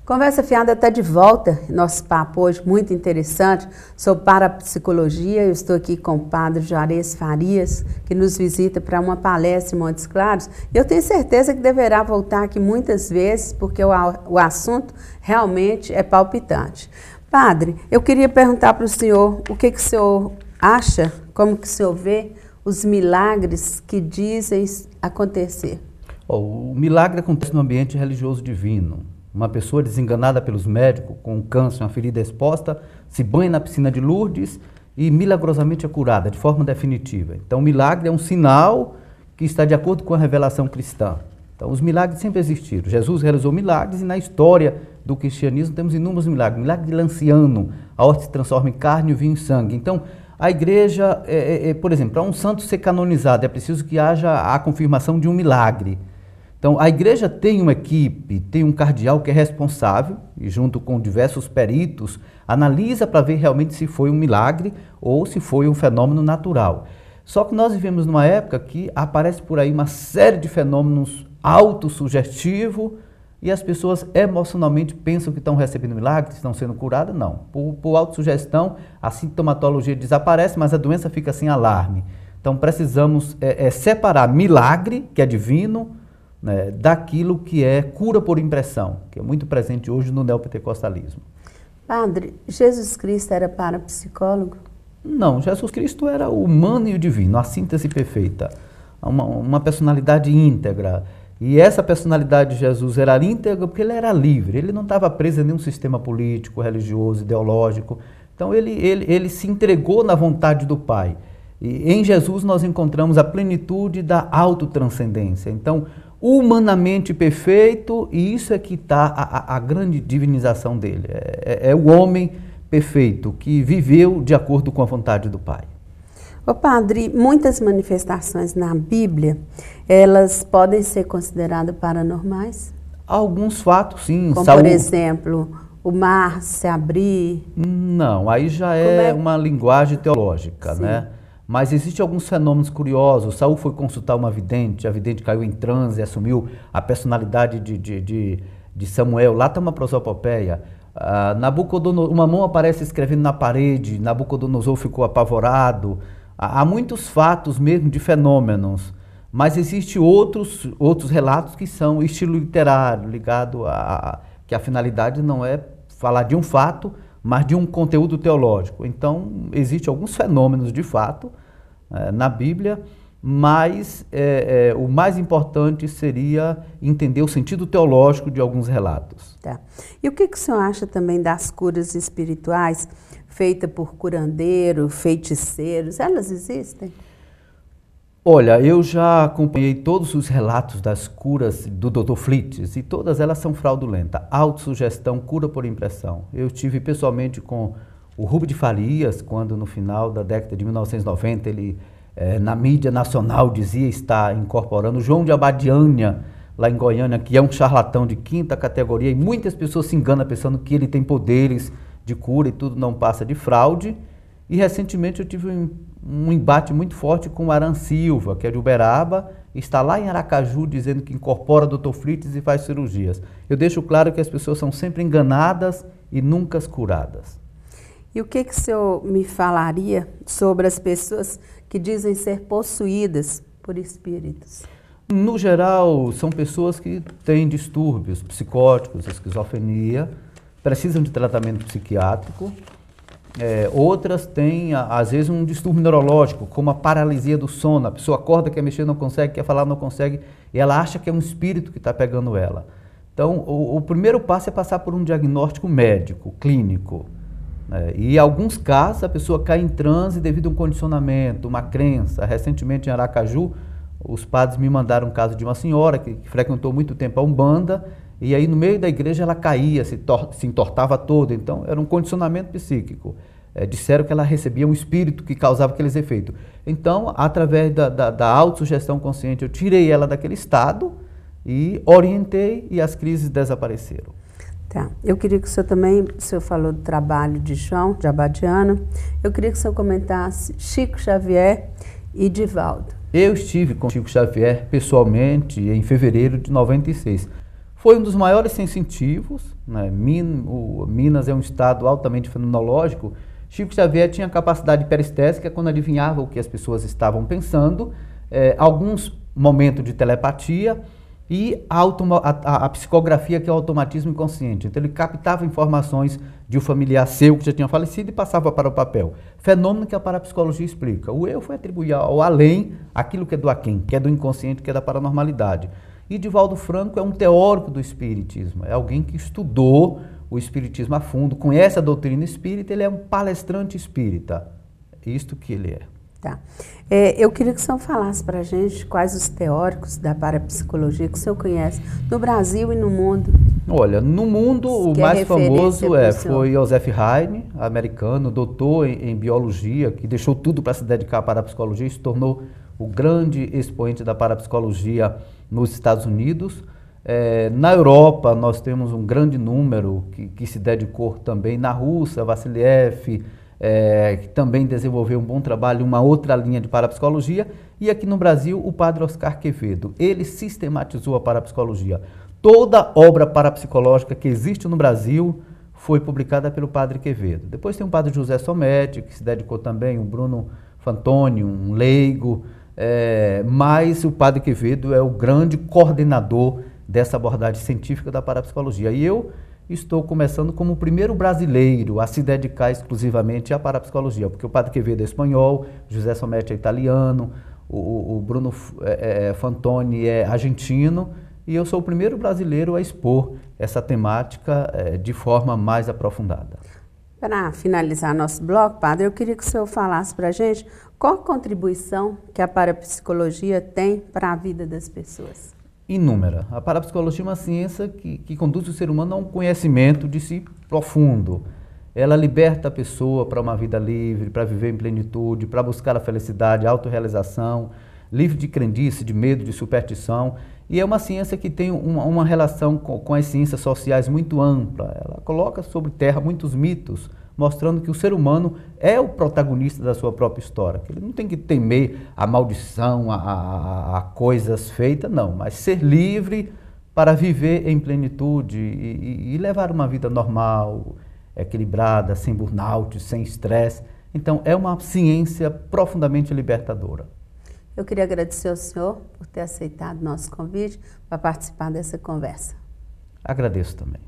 Conversa Fiada está de volta, nosso papo hoje muito interessante sobre parapsicologia. Eu estou aqui com o padre Juarez Farias, que nos visita para uma palestra em Montes Claros. Eu tenho certeza que deverá voltar aqui muitas vezes, porque o assunto realmente é palpitante. Padre, eu queria perguntar para o senhor o que o senhor acha, como que o senhor vê os milagres que dizem acontecer. O milagre acontece no ambiente religioso divino. Uma pessoa desenganada pelos médicos, com um câncer, uma ferida exposta, se banha na piscina de Lourdes e milagrosamente é curada, de forma definitiva. Então, o milagre é um sinal que está de acordo com a revelação cristã. Então, os milagres sempre existiram. Jesus realizou milagres e na história do cristianismo temos inúmeros milagres. Milagre de Lanciano, a horta se transforma em carne e o vinho em sangue. Então, a igreja, por exemplo, para um santo ser canonizado, é preciso que haja a confirmação de um milagre. Então, a igreja tem uma equipe, tem um cardeal que é responsável, e junto com diversos peritos, analisa para ver realmente se foi um milagre ou se foi um fenômeno natural. Só que nós vivemos numa época que aparece por aí uma série de fenômenos autossugestivos e as pessoas emocionalmente pensam que estão recebendo milagre, que estão sendo curadas. Não. Por autossugestão, a sintomatologia desaparece, mas a doença fica sem alarme. Então, precisamos separar milagre, que é divino, né, daquilo que é cura por impressão, que é muito presente hoje no neopentecostalismo. Padre, Jesus Cristo era parapsicólogo? Não, Jesus Cristo era o humano e o divino, a síntese perfeita, uma personalidade íntegra. E essa personalidade de Jesus era íntegra porque ele era livre, ele não estava preso a nenhum sistema político, religioso, ideológico. Então ele se entregou na vontade do Pai. E em Jesus nós encontramos a plenitude da autotranscendência. Então, humanamente perfeito, e isso é que está a grande divinização dele. É o homem perfeito, que viveu de acordo com a vontade do Pai. Ô padre, muitas manifestações na Bíblia, elas podem ser consideradas paranormais? Alguns fatos, sim. Como, por exemplo, o mar se abrir? Não, aí já é uma linguagem teológica, sim, né? Mas existem alguns fenômenos curiosos. Saul foi consultar uma vidente, a vidente caiu em transe e assumiu a personalidade de Samuel. Lá está uma prosopopeia. Nabucodonosor, uma mão aparece escrevendo na parede, Nabucodonosor ficou apavorado. Há muitos fatos mesmo de fenômenos, mas existem outros relatos que são estilo literário, ligado a que a finalidade não é falar de um fato, mas de um conteúdo teológico. Então, existem alguns fenômenos de fato na Bíblia, mas o mais importante seria entender o sentido teológico de alguns relatos. Tá. E o que o senhor acha também das curas espirituais feitas por curandeiro, feiticeiros? Elas existem? Olha, eu já acompanhei todos os relatos das curas do Dr. Flitz e todas elas são fraudulentas. Autossugestão, cura por impressão. Eu estive pessoalmente com o Rubem de Farias, quando no final da década de 1990 ele, na mídia nacional, dizia estar incorporando o João de Abadiânia, lá em Goiânia, que é um charlatão de quinta categoria, e muitas pessoas se enganam pensando que ele tem poderes de cura e tudo não passa de fraude. E recentemente eu tive um embate muito forte com o Aran Silva, que é de Uberaba, está lá em Aracaju dizendo que incorpora Dr. Flitz e faz cirurgias. Eu deixo claro que as pessoas são sempre enganadas e nunca curadas. E o que o senhor me falaria sobre as pessoas que dizem ser possuídas por espíritos? No geral, são pessoas que têm distúrbios psicóticos, esquizofrenia, precisam de tratamento psiquiátrico. Outras têm, às vezes, um distúrbio neurológico, como a paralisia do sono. A pessoa acorda, quer mexer, não consegue, quer falar, não consegue, e ela acha que é um espírito que está pegando ela. Então, o primeiro passo é passar por um diagnóstico médico, clínico. E em alguns casos, a pessoa cai em transe devido a um condicionamento, uma crença. Recentemente, em Aracaju, os padres me mandaram um caso de uma senhora que frequentou muito tempo a Umbanda, e aí no meio da igreja ela caía, se entortava toda. Então era um condicionamento psíquico. Disseram que ela recebia um espírito que causava aqueles efeitos. Então, através da autossugestão consciente, eu tirei ela daquele estado e orientei, e as crises desapareceram. Tá. Eu queria que o senhor falou do trabalho de João, de Abadiânia. Eu queria que o senhor comentasse Chico Xavier e Divaldo. Eu estive com Chico Xavier pessoalmente em fevereiro de 96. Foi um dos maiores sensitivos, né? Minas é um estado altamente fenomenológico. Chico Xavier tinha capacidade peristésica quando adivinhava o que as pessoas estavam pensando, alguns momentos de telepatia e a psicografia, que é o automatismo inconsciente. Então ele captava informações de um familiar seu que já tinha falecido e passava para o papel. Fenômeno que a parapsicologia explica. O eu foi atribuir ao além aquilo que é do aquém, que é do inconsciente, que é da paranormalidade. E Divaldo Franco é um teórico do espiritismo, é alguém que estudou o espiritismo a fundo, conhece a doutrina espírita, ele é um palestrante espírita. É isto que ele é. Tá. Eu queria que o senhor falasse para a gente quais os teóricos da parapsicologia que o senhor conhece no Brasil e no mundo. Olha, no mundo o mais famoso foi Joseph Haydn, americano, doutor em biologia, que deixou tudo para se dedicar à parapsicologia e se tornou o grande expoente da parapsicologia nos Estados Unidos. Na Europa nós temos um grande número que se dedicou também. Na Rússia, Vassiliev, que também desenvolveu um bom trabalho, uma outra linha de parapsicologia, e aqui no Brasil o padre Oscar Quevedo. Ele sistematizou a parapsicologia. Toda obra parapsicológica que existe no Brasil foi publicada pelo padre Quevedo. Depois tem o padre José Someti, que se dedicou também, o Bruno Fantoni, um leigo, mas o padre Quevedo é o grande coordenador dessa abordagem científica da parapsicologia. E eu estou começando como o primeiro brasileiro a se dedicar exclusivamente à parapsicologia, porque o padre Quevedo é espanhol, José Someti é italiano, o Bruno Fantoni é argentino, e eu sou o primeiro brasileiro a expor essa temática de forma mais aprofundada. Para finalizar nosso bloco, padre, eu queria que o senhor falasse para a gente qual a contribuição que a parapsicologia tem para a vida das pessoas. Inúmera. A parapsicologia é uma ciência que conduz o ser humano a um conhecimento de si profundo. Ela liberta a pessoa para uma vida livre, para viver em plenitude, para buscar a felicidade, a autorrealização, livre de crendice, de medo, de superstição. E é uma ciência que tem uma relação com as ciências sociais muito ampla. Ela coloca sobre terra muitos mitos, mostrando que o ser humano é o protagonista da sua própria história, que ele não tem que temer a maldição, a coisas feitas, não, mas ser livre para viver em plenitude e levar uma vida normal, equilibrada, sem burnout, sem estresse. Então, é uma ciência profundamente libertadora. Eu queria agradecer ao senhor por ter aceitado nosso convite para participar dessa conversa. Agradeço também.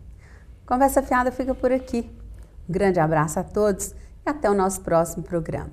Conversa Fiada fica por aqui. Um grande abraço a todos e até o nosso próximo programa.